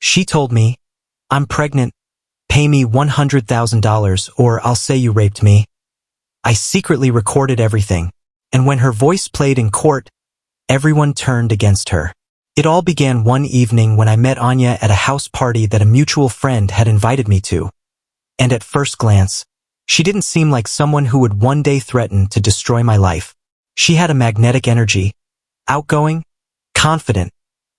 She told me, "I'm pregnant. Pay me $100,000 or I'll say you raped me." I secretly recorded everything, and when her voice played in court, everyone turned against her. It all began one evening when I met Anya at a house party that a mutual friend had invited me to. And at first glance, she didn't seem like someone who would one day threaten to destroy my life. She had a magnetic energy, outgoing, confident,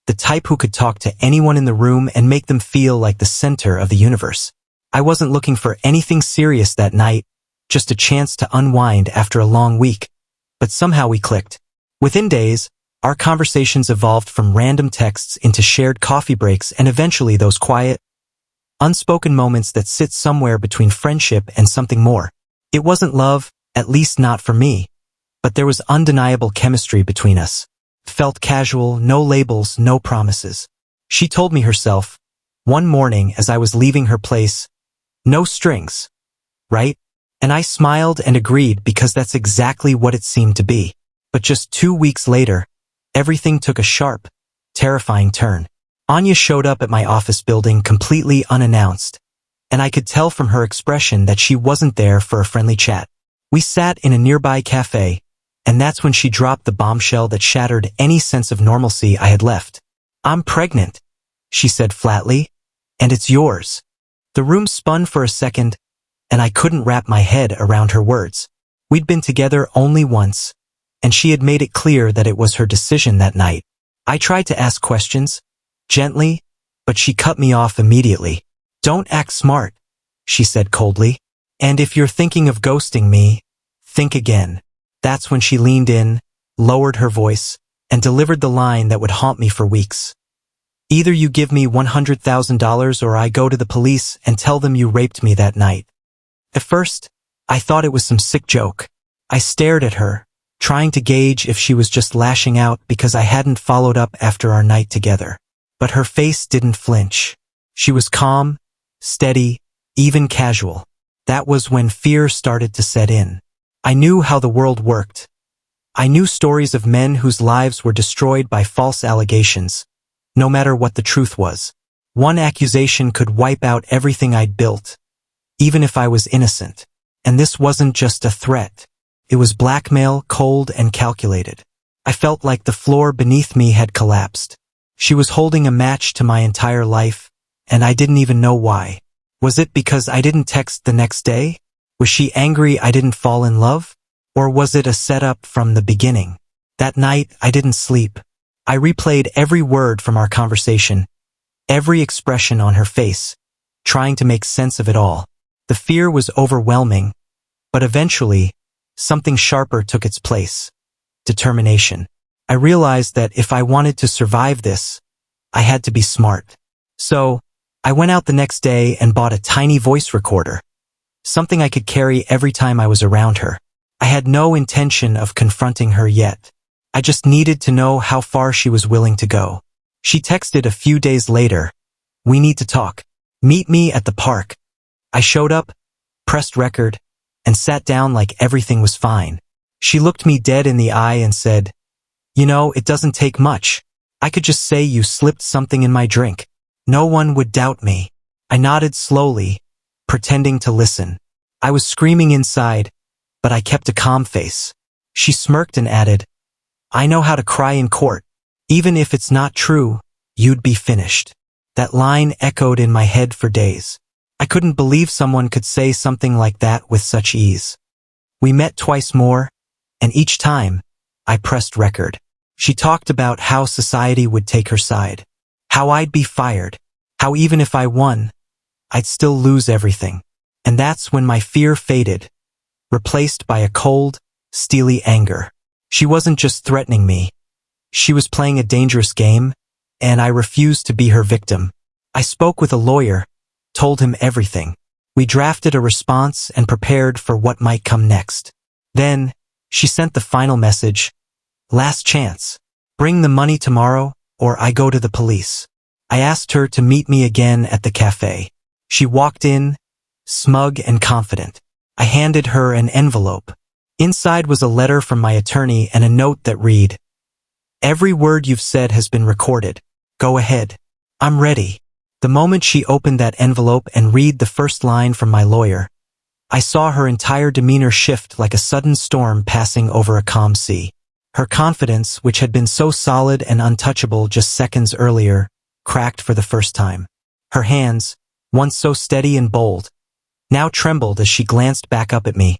the type who could talk to anyone in the room and make them feel like the center of the universe. I wasn't looking for anything serious that night, just a chance to unwind after a long week. But somehow we clicked. Within days, our conversations evolved from random texts into shared coffee breaks and eventually those quiet, unspoken moments that sit somewhere between friendship and something more. It wasn't love, at least not for me, but there was undeniable chemistry between us. Felt casual, no labels, no promises. She told me herself, one morning as I was leaving her place, "No strings, right?" And I smiled and agreed because that's exactly what it seemed to be. But just 2 weeks later, everything took a sharp, terrifying turn. Anya showed up at my office building completely unannounced, and I could tell from her expression that she wasn't there for a friendly chat. We sat in a nearby cafe, and that's when she dropped the bombshell that shattered any sense of normalcy I had left. "I'm pregnant," she said flatly, "and it's yours." The room spun for a second, and I couldn't wrap my head around her words. We'd been together only once, and she had made it clear that it was her decision that night. I tried to ask questions, gently, but she cut me off immediately. "Don't act smart," she said coldly. "And if you're thinking of ghosting me, think again." That's when she leaned in, lowered her voice, and delivered the line that would haunt me for weeks. "Either you give me $100,000 or I go to the police and tell them you raped me that night." At first, I thought it was some sick joke. I stared at her, trying to gauge if she was just lashing out because I hadn't followed up after our night together. But her face didn't flinch. She was calm, steady, even casual. That was when fear started to set in. I knew how the world worked. I knew stories of men whose lives were destroyed by false allegations, no matter what the truth was. One accusation could wipe out everything I'd built, even if I was innocent. And this wasn't just a threat. It was blackmail, cold and calculated. I felt like the floor beneath me had collapsed. She was holding a match to my entire life, and I didn't even know why. Was it because I didn't text the next day? Was she angry I didn't fall in love? Or was it a setup from the beginning? That night, I didn't sleep. I replayed every word from our conversation, every expression on her face, trying to make sense of it all. The fear was overwhelming, but eventually, something sharper took its place. Determination. I realized that if I wanted to survive this, I had to be smart. So, I went out the next day and bought a tiny voice recorder, something I could carry every time I was around her. I had no intention of confronting her yet. I just needed to know how far she was willing to go. She texted a few days later, "We need to talk. Meet me at the park." I showed up, pressed record, and sat down like everything was fine. She looked me dead in the eye and said, "You know, it doesn't take much. I could just say you slipped something in my drink. No one would doubt me." I nodded slowly, pretending to listen. I was screaming inside, but I kept a calm face. She smirked and added, "I know how to cry in court. Even if it's not true, you'd be finished." That line echoed in my head for days. I couldn't believe someone could say something like that with such ease. We met twice more, and each time, I pressed record. She talked about how society would take her side, how I'd be fired, how even if I won, I'd still lose everything. And that's when my fear faded, replaced by a cold, steely anger. She wasn't just threatening me. She was playing a dangerous game, and I refused to be her victim. I spoke with a lawyer, told him everything. We drafted a response and prepared for what might come next. Then, she sent the final message, "Last chance. Bring the money tomorrow, or I go to the police." I asked her to meet me again at the cafe. She walked in, smug and confident. I handed her an envelope. Inside was a letter from my attorney and a note that read, "Every word you've said has been recorded. Go ahead. I'm ready." The moment she opened that envelope and read the first line from my lawyer, I saw her entire demeanor shift like a sudden storm passing over a calm sea. Her confidence, which had been so solid and untouchable just seconds earlier, cracked for the first time. Her hands, once so steady and bold, now trembled as she glanced back up at me,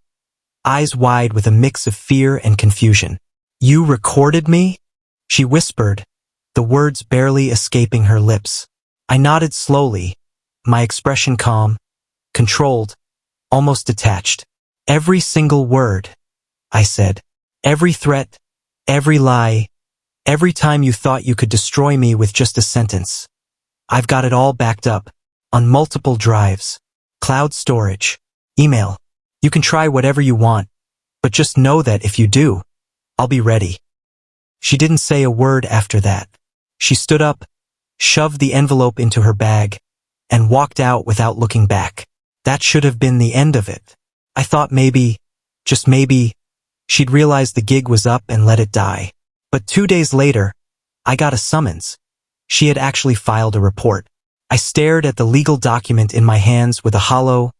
eyes wide with a mix of fear and confusion. "You recorded me?" she whispered, the words barely escaping her lips. I nodded slowly, my expression calm, controlled, almost detached. "Every single word," I said. "Every threat, every lie, every time you thought you could destroy me with just a sentence. I've got it all backed up, on multiple drives, cloud storage, email. You can try whatever you want, but just know that if you do, I'll be ready." She didn't say a word after that. She stood up, shoved the envelope into her bag, and walked out without looking back. That should have been the end of it. I thought maybe, just maybe, she'd realized the gig was up and let it die. But 2 days later, I got a summons. She had actually filed a report. I stared at the legal document in my hands with a hollow,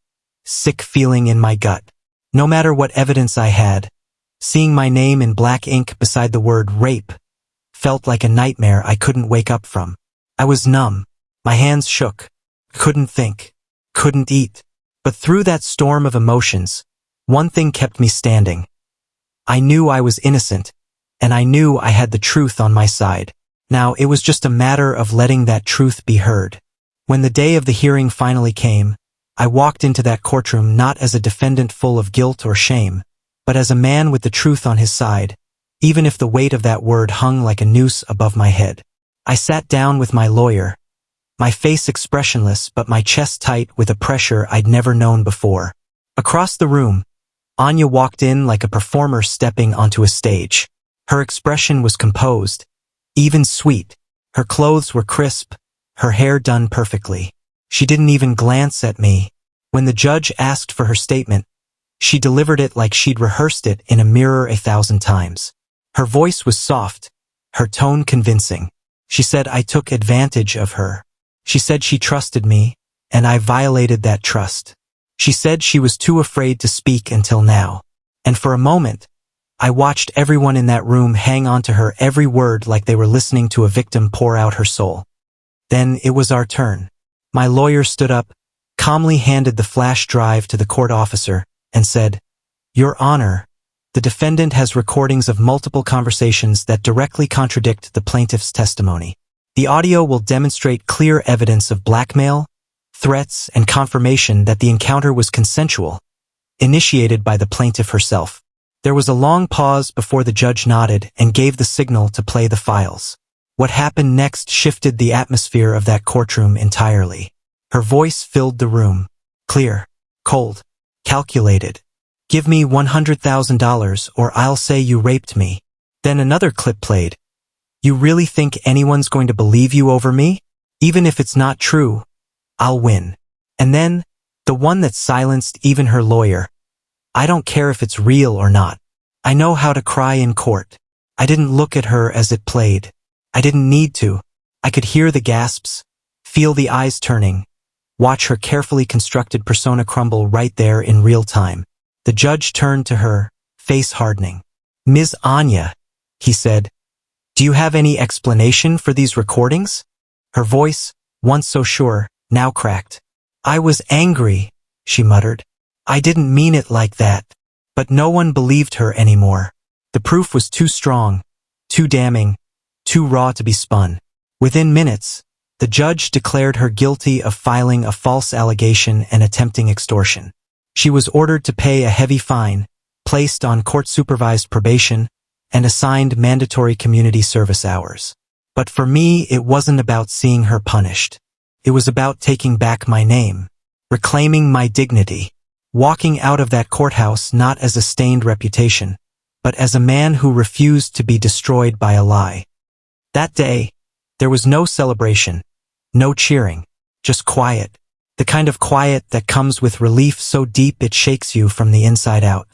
sick feeling in my gut. No matter what evidence I had, seeing my name in black ink beside the word rape felt like a nightmare I couldn't wake up from. I was numb. My hands shook. Couldn't think. Couldn't eat. But through that storm of emotions, one thing kept me standing. I knew I was innocent, and I knew I had the truth on my side. Now it was just a matter of letting that truth be heard. When the day of the hearing finally came, I walked into that courtroom not as a defendant full of guilt or shame, but as a man with the truth on his side, even if the weight of that word hung like a noose above my head. I sat down with my lawyer, my face expressionless but my chest tight with a pressure I'd never known before. Across the room, Anya walked in like a performer stepping onto a stage. Her expression was composed, even sweet. Her clothes were crisp, her hair done perfectly. She didn't even glance at me. When the judge asked for her statement, she delivered it like she'd rehearsed it in a mirror 1,000 times. Her voice was soft, her tone convincing. She said I took advantage of her. She said she trusted me, and I violated that trust. She said she was too afraid to speak until now. And for a moment, I watched everyone in that room hang on to her every word like they were listening to a victim pour out her soul. Then it was our turn. My lawyer stood up, calmly handed the flash drive to the court officer, and said, "Your Honor, the defendant has recordings of multiple conversations that directly contradict the plaintiff's testimony. The audio will demonstrate clear evidence of blackmail, threats, and confirmation that the encounter was consensual, initiated by the plaintiff herself." There was a long pause before the judge nodded and gave the signal to play the files. What happened next shifted the atmosphere of that courtroom entirely. Her voice filled the room. Clear, cold, calculated. "Give me $100,000 or I'll say you raped me." Then another clip played. "You really think anyone's going to believe you over me? Even if it's not true, I'll win." And then, the one that silenced even her lawyer. "I don't care if it's real or not. I know how to cry in court." I didn't look at her as it played. I didn't need to. I could hear the gasps, feel the eyes turning, watch her carefully constructed persona crumble right there in real time. The judge turned to her, face hardening. "Ms. Anya," he said, "do you have any explanation for these recordings?" Her voice, once so sure, now cracked. "I was angry," she muttered. "I didn't mean it like that." But no one believed her anymore. The proof was too strong, too damning, too raw to be spun. Within minutes, the judge declared her guilty of filing a false allegation and attempting extortion. She was ordered to pay a heavy fine, placed on court-supervised probation, and assigned mandatory community service hours. But for me, it wasn't about seeing her punished. It was about taking back my name, reclaiming my dignity, walking out of that courthouse not as a stained reputation, but as a man who refused to be destroyed by a lie. That day, there was no celebration, no cheering, just quiet. The kind of quiet that comes with relief so deep it shakes you from the inside out.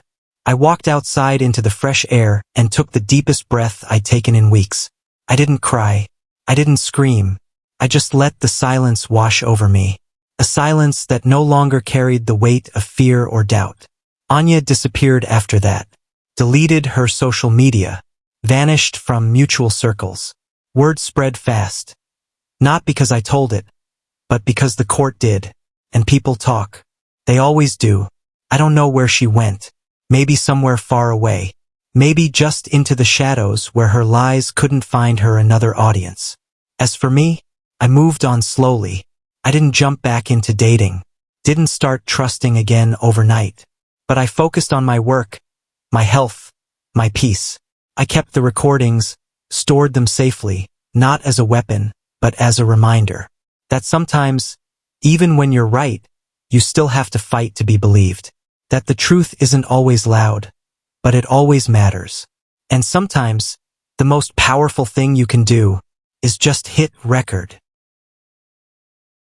I walked outside into the fresh air and took the deepest breath I'd taken in weeks. I didn't cry. I didn't scream. I just let the silence wash over me. A silence that no longer carried the weight of fear or doubt. Anya disappeared after that. Deleted her social media. Vanished from mutual circles. Word spread fast. Not because I told it, but because the court did. And people talk. They always do. I don't know where she went. Maybe somewhere far away. Maybe just into the shadows where her lies couldn't find her another audience. As for me, I moved on slowly. I didn't jump back into dating. Didn't start trusting again overnight. But I focused on my work, my health, my peace. I kept the recordings, stored them safely, not as a weapon, but as a reminder. That sometimes, even when you're right, you still have to fight to be believed. That the truth isn't always loud, but it always matters. And sometimes, the most powerful thing you can do is just hit record.